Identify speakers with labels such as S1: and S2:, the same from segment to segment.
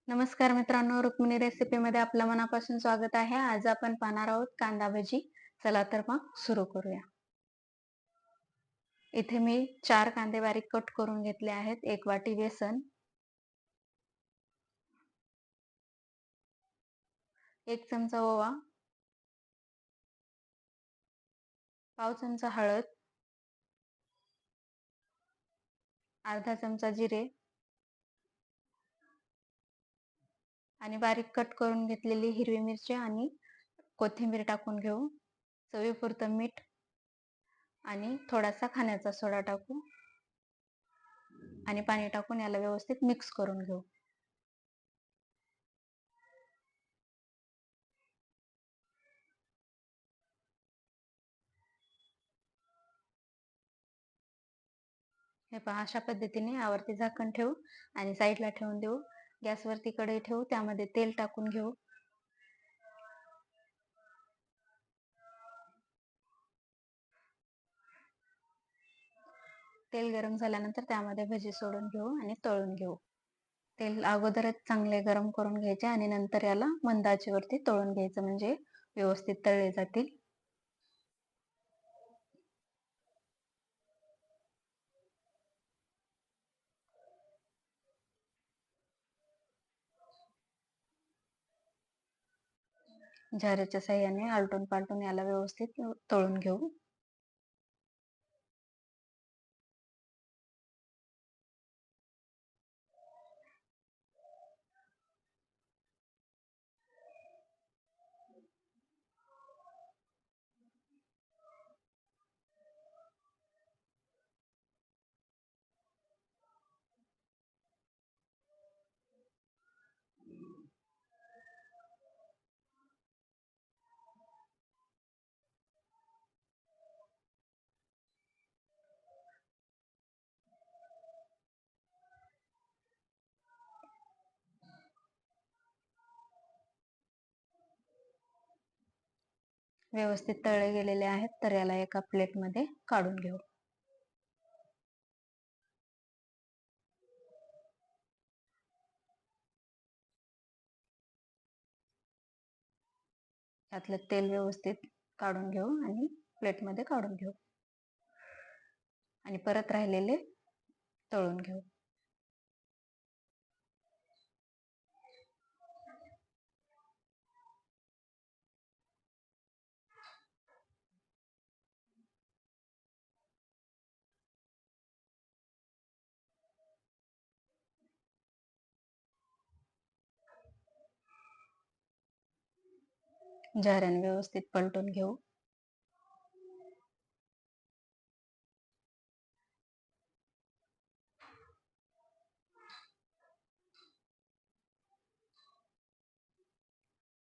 S1: नमस्कार मित्रांनो, रुक्मिणी रेसिपीमध्ये आपलं मनापासून स्वागत आहे. आज आपण पाहणार आहोत कांदा भजी. चला तर मग सुरू करूया. इथे मी 4 कांदे बारीक कट करून घेतले आहेत. 1 वाटी बेसन, 1 चमचा ओवा, पाव चमचा हळद, अर्धा चमचा जिरे आणि बारीक कट करून घेतलेली हिरवी मिरची आणि कोथिंबीर टाकून घेऊ. चवीपुरतं मीठ आणि थोडासा खाण्याचा सोडा टाकू आणि पाणी टाकून याला व्यवस्थित मिक्स करून घेऊ. हे पहा, अशा पद्धतीने यावरती झाकण ठेवू आणि साईडला ठेवून देऊ. गॅसवरती कढई ठेवू, त्यामध्ये तेल टाकून घेऊ. तेल गरम झाल्यानंतर त्यामध्ये भजी सोडून घेऊ आणि तळून घेऊ. तेल अगोदरच चांगले गरम करून घ्यायचे आणि नंतर याला मंद आचेवरती तळून घ्यायचं, म्हणजे व्यवस्थित तळले जातील. झाऱ्याच्या साहाय्याने आलटून पालटून याला व्यवस्थित तळून घेऊ. व्यवस्थित तळले गेलेले आहेत, तर याला एका प्लेटमध्ये काढून घेऊ. त्यातलं तेल व्यवस्थित काढून घेऊ आणि प्लेटमध्ये काढून घेऊ आणि परत राहिलेले तळून घेऊ. झाऱ्याने व्यवस्थित पलटून घेऊ.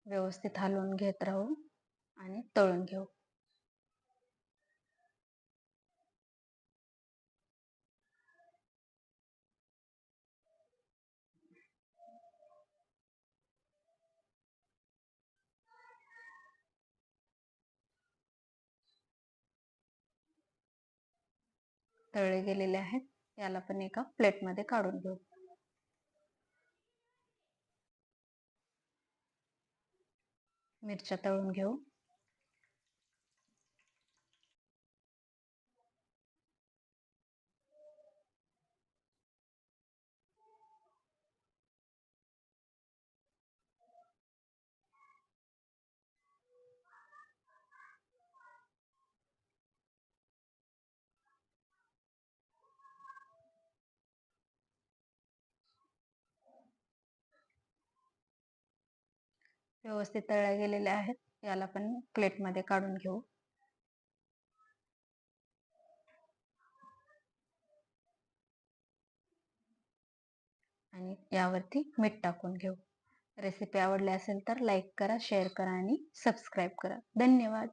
S1: व्यवस्थित हलवून घेत राहू आणि तळून घेऊ. तळले गेलेले आहेत, याला पण एका प्लेटमध्ये काढून घेऊ. मिरच्या तळून घेऊ. व्यवस्थित तळले गेलेले आहेत, याला पण प्लेटमध्ये काढून घेऊ आणि यावरती मीठ टाकून घेऊ. रेसिपी आवडली असेल तर लाईक करा, शेअर करा आणि सबस्क्राईब करा. धन्यवाद.